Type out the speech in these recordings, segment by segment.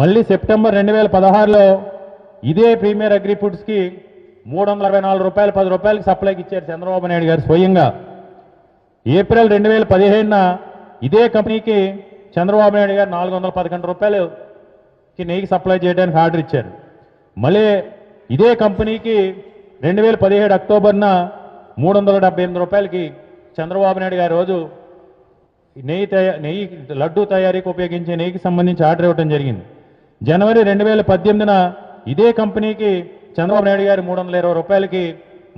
మళ్ళీ సెప్టెంబర్ 2016లో ఇదే premier agri ఫుడ్స్కి 364 రూపాయలు 10 రూపాయలకి సప్లైకి ఇచ్చారు చంద్రబాబు నాయుడు గారు స్వయంగా. ఏప్రిల్ 2015న ఇదే కంపెనీకి చంద్రబాబు నాయుడు గారు 411 రూపాయలకి నెయ్యి సప్లై చేయడానికి ఆర్డర్ ఇచ్చారు. మళ్ళీ ఇదే కంపెనీకి 2017 అక్టోబర్న 378 రూపాయలకి చంద్రబాబు నాయుడు గారు రోజు నెయ్యి లడ్డూ తయారీకి ఉపయోగించే నెయ్యికి సంబంధించి ఆర్డర్ ఇవ్వడం జరిగింది. జనవరి 2018న ఇదే కంపెనీకి చంద్రబాబు నాయుడు గారు 320 రూపాయలకి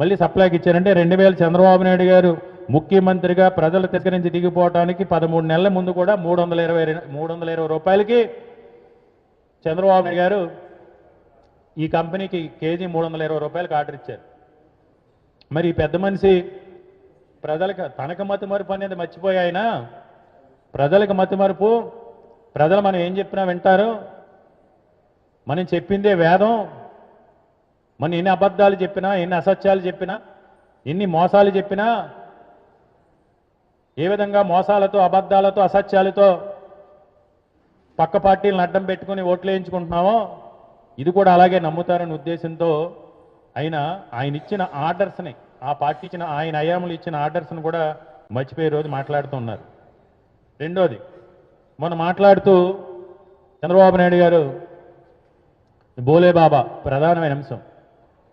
మళ్ళీ సప్లైకి ఇచ్చారంటే 2000 చంద్రబాబు నాయుడు గారు ముఖ్యమంత్రిగా ప్రజల దగ్గర నుంచి దిగిపోవడానికి 13 నెలల ముందు కూడా 320 రూపాయలకి చంద్రబాబు నాయుడు గారు ఈ కంపెనీకి కేజీ 320 రూపాయలకి ఆర్డర్ ఇచ్చారు. మరి ఈ పెద్ద మనిషి ప్రజలకు తనకు మతిమరుపు అనేది మర్చిపోయి ఆయన ప్రజలకు మతిమరుపు, ప్రజలు మనం ఏం చెప్పినా వింటారు, మనం చెప్పిందే వేదం, మనం ఎన్ని అబద్ధాలు చెప్పినా ఎన్ని అసత్యాలు చెప్పినా ఎన్ని మోసాలు చెప్పినా ఏ విధంగా మోసాలతో అబద్ధాలతో అసత్యాలతో పక్క పార్టీలను అడ్డం పెట్టుకుని ఓట్లు వేయించుకుంటున్నామో ఇది కూడా అలాగే నమ్ముతారనే ఉద్దేశంతో ఆయన ఇచ్చిన ఆర్డర్స్ని ఆ పార్టీ ఇచ్చిన ఆయన హయాంలో ఇచ్చిన ఆర్డర్స్ని కూడా మర్చిపోయే రోజు మాట్లాడుతున్నారు. రెండోది మొన్న మాట్లాడుతూ చంద్రబాబు నాయుడు గారు బోలేబాబా ప్రధానమైన అంశం.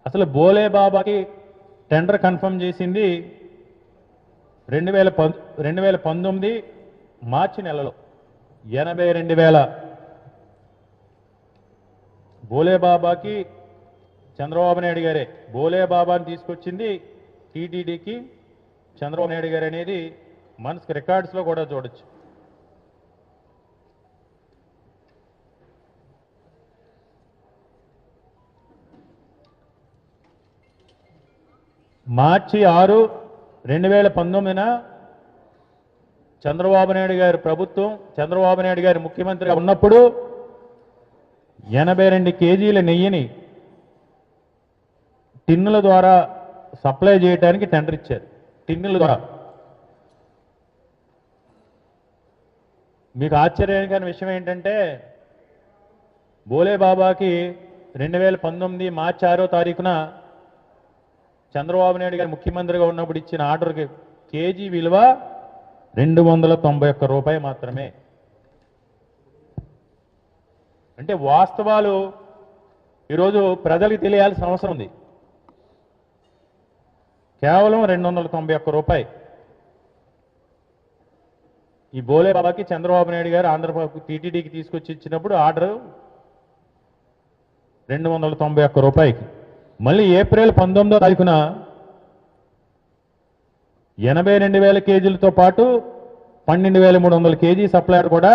అసలు బోలేబాబాకి టెండర్ కన్ఫర్మ్ చేసింది 2019 మార్చి నెలలో 82,000 బోలేబాబాకి చంద్రబాబు నాయుడు గారే బోలేబాబాని తీసుకొచ్చింది టీటీడీకి చంద్రబాబు నాయుడు గారు అనేది మనకు రికార్డ్స్లో కూడా చూడొచ్చు. మార్చి 6, 2019న చంద్రబాబు నాయుడు గారి ప్రభుత్వం చంద్రబాబు నాయుడు గారి ముఖ్యమంత్రిగా ఉన్నప్పుడు 82 కేజీల నెయ్యిని టిన్నుల ద్వారా సప్లై చేయడానికి టెండర్ ఇచ్చారు. టిన్నుల ద్వారా. మీకు ఆశ్చర్యకరమైన విషయం ఏంటంటే బోలేబాబాకి 2019 మార్చి 6వ తారీఖున చంద్రబాబు నాయుడు గారు ముఖ్యమంత్రిగా ఉన్నప్పుడు ఇచ్చిన ఆర్డర్కి కేజీ విలువ 291 రూపాయి మాత్రమే. అంటే వాస్తవాలు ఈరోజు ప్రజలకు తెలియాల్సిన అవసరం ఉంది. కేవలం 291 రూపాయి. ఈ బోలేబాబాకి చంద్రబాబు నాయుడు గారు ఆంధ్రప్రదేశ్ టీటీడీకి తీసుకొచ్చి ఇచ్చినప్పుడు ఆర్డర్ 291 రూపాయికి. మళ్ళీ ఏప్రిల్ 19వ తారీఖున 82,000 కేజీలతో పాటు 12,300 కేజీ సప్లై కూడా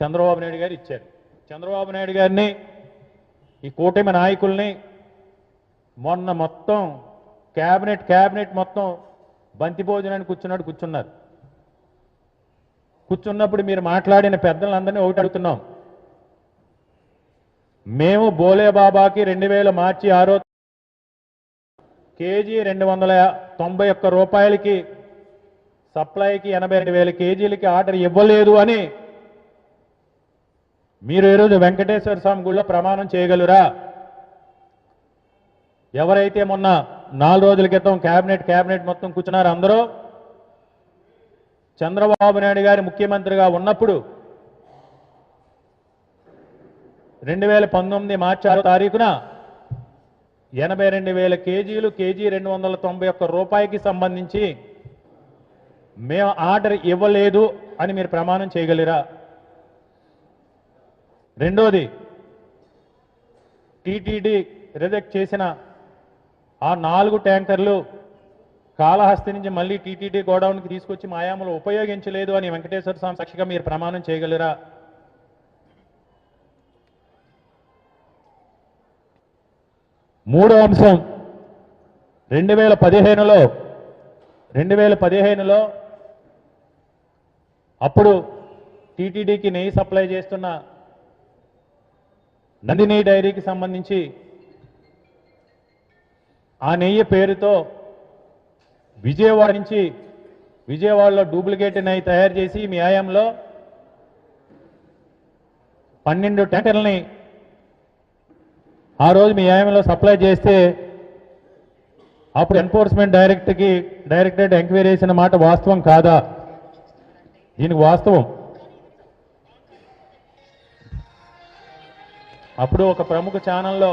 చంద్రబాబు నాయుడు గారు ఇచ్చారు. చంద్రబాబు నాయుడు గారిని ఈ కూటమి నాయకుల్ని మొన్న మొత్తం క్యాబినెట్ మొత్తం బంతి భోజనానికి కూర్చున్నారు. కూర్చున్నప్పుడు మీరు మాట్లాడిన పెద్దలందరినీ ఒకటి అడుగుతున్నాం. మేము బోలేబాబాకి 2000 మార్చి 6వ కేజీ 291 రూపాయలకి సప్లైకి 82,000 కేజీలకి ఆర్డర్ ఇవ్వలేదు అని మీరు ఈరోజు వెంకటేశ్వర స్వామి గుడిలో ప్రమాణం చేయగలరా? ఎవరైతే మొన్న 4 రోజుల క్రితం క్యాబినెట్ మొత్తం కూర్చున్నారు అందరూ చంద్రబాబు నాయుడు గారి ముఖ్యమంత్రిగా ఉన్నప్పుడు 2019 మార్చి 6వ తారీఖున 82,000 కేజీలు కేజీ 291 రూపాయికి సంబంధించి మేము ఆర్డర్ ఇవ్వలేదు అని మీరు ప్రమాణం చేయగలరా? రెండోది టీటీడీ రిజెక్ట్ చేసిన ఆ 4 ట్యాంకర్లు కాళహస్తి నుంచి మళ్ళీ టీటీడీ గోడౌన్కి తీసుకొచ్చి మాయాములు ఉపయోగించలేదు అని వెంకటేశ్వర స్వామి సాక్షిగా మీరు ప్రమాణం చేయగలరా? మూడో అంశం 2015లో అప్పుడు టీటీడీకి నెయ్యి సప్లై చేస్తున్న నందిని డైరీకి సంబంధించి ఆ నెయ్యి పేరుతో విజయవాడలో డూప్లికేట్ నెయ్యి తయారు చేసి మీ హయాంలో 12 ట్యాంకర్లని ఆ రోజు మీ ఆయంలో సప్లై చేస్తే అప్పుడు ఎన్ఫోర్స్మెంట్ డైరెక్టరేట్ ఎంక్వైరీ చేసిన మాట వాస్తవం కాదా? దీనికి వాస్తవం. అప్పుడు ఒక ప్రముఖ ఛానల్లో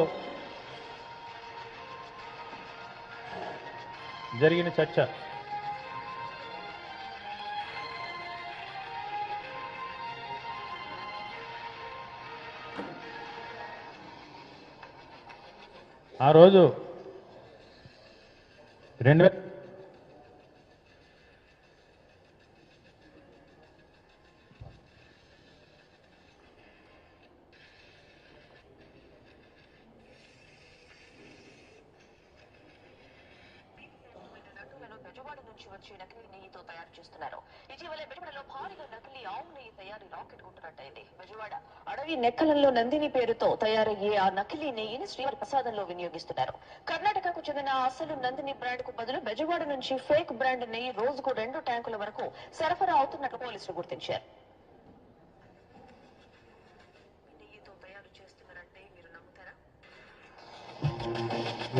జరిగిన చర్చ. ఆ రోజు 2000 బెజవాడ నుంచి వచ్చి నకిలీ నెయ్యితో తయారు చేస్తున్నారు. ఇటీవల బెజవాడలో భారీగా నకిలీ ఆవు నెయ్యి తయారీ రాకెట్ కొట్టినట్టయింది. బెజవాడ అడవి నెక్కలంలో నందిని పేరుతో తయారయ్యే ఆ నకిలీ నెయ్యిని శ్రీవారి ప్రసాదంలో వినియోగిస్తున్నారు. కర్ణాటకకు చెందిన అసలు నందిని బ్రాండ్ కు బదులు బెజవాడ నుంచి ఫేక్ బ్రాండ్ నెయ్యి రోజుకు 2 ట్యాంకుల వరకు సరఫరా అవుతున్నట్లు పోలీసులు గుర్తించారు. నెయ్యితో తయారు చేస్తున్నారంటే మీరు నమ్ముతారా?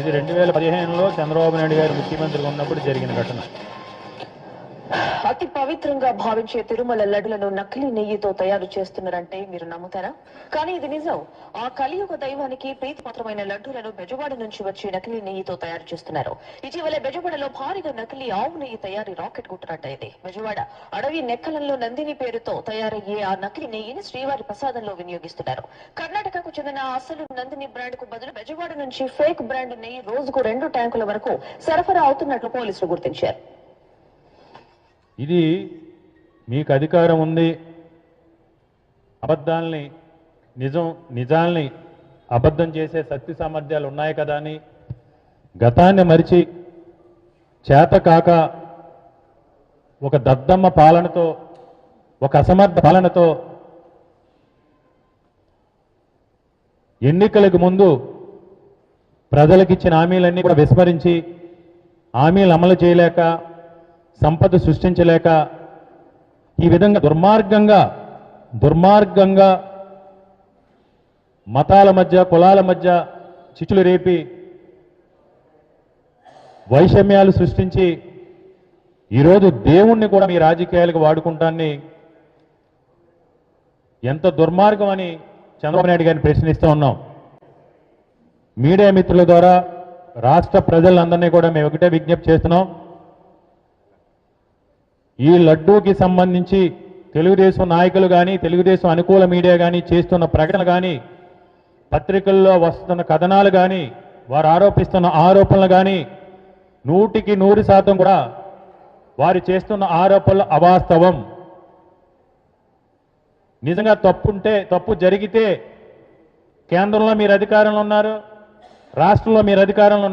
ఇది 2015లో చంద్రబాబు నాయుడు గారు ముఖ్యమంత్రిగా ఉన్నప్పుడు జరిగిన ఘటన. అతి పవిత్రంగా భావించే తిరుమల లడ్డులను నకిలీ నెయ్యితో తయారు చేస్తున్నారంటే మీరు నమ్ముతారా? కానీ ఇది నిజం. ఆ కలియుగ దైవానికి ప్రీతిపాత్రమైన లడ్డులను బెజవాడ నుంచి వచ్చి నకిలీ నెయ్యితో తయారు చేస్తున్నారు. ఇటీవల బెజవాడలో భారీగా నకిలీ ఆవు నెయ్యి తయారీ రాకెట్ కొట్టినట్టయింది. బెజవాడ అడవి నెక్కలంలో నందిని పేరుతో తయారయ్యే ఆ నకిలీ నెయ్యిని శ్రీవారి ప్రసాదంలో వినియోగిస్తున్నారు. కర్ణాటకకు చెందిన అసలు నందిని బ్రాండ్ కు బదులు బెజవాడ నుంచి ఫేక్ బ్రాండ్ నెయ్యి రోజుకు 2 ట్యాంకుల వరకు సరఫరా అవుతున్నట్లు పోలీసులు గుర్తించారు. ఇది మీకు అధికారం ఉంది, అబద్ధాలని నిజాల్ని అబద్ధం చేసే శక్తి సామర్థ్యాలు ఉన్నాయి కదా అని గతాన్ని మరిచి చేతకాక ఒక దద్దమ్మ పాలనతో, ఒక అసమర్థ పాలనతో ఎన్నికలకు ముందు ప్రజలకిచ్చిన హామీలన్నీ కూడా విస్మరించి హామీలు అమలు చేయలేక సంపద సృష్టించలేక ఈ విధంగా దుర్మార్గంగా మతాల మధ్య కులాల మధ్య చిచ్చులు రేపి వైషమ్యాలు సృష్టించి ఈరోజు దేవుణ్ణి కూడా మీ రాజకీయాలకు వాడుకుంటాన్ని ఎంత దుర్మార్గం అని చంద్రబాబు నాయుడు గారిని ప్రశ్నిస్తూ ఉన్నాం. మీడియా మిత్రుల ద్వారా రాష్ట్ర ప్రజలందరినీ కూడా మేము ఒకటే విజ్ఞప్తి చేస్తున్నాం. ఈ లడ్డూకి సంబంధించి తెలుగుదేశం నాయకులు కానీ తెలుగుదేశం అనుకూల మీడియా కానీ చేస్తున్న ప్రకటన కానీ పత్రికల్లో వస్తున్న కథనాలు కానీ వారు ఆరోపిస్తున్న ఆరోపణలు కానీ 100% కూడా వారు చేస్తున్న ఆరోపణలు అవాస్తవం. నిజంగా తప్పు జరిగితే కేంద్రంలో మీరు అధికారంలో ఉన్నారు, రాష్ట్రంలో మీరు అధికారంలో ఉన్నారు.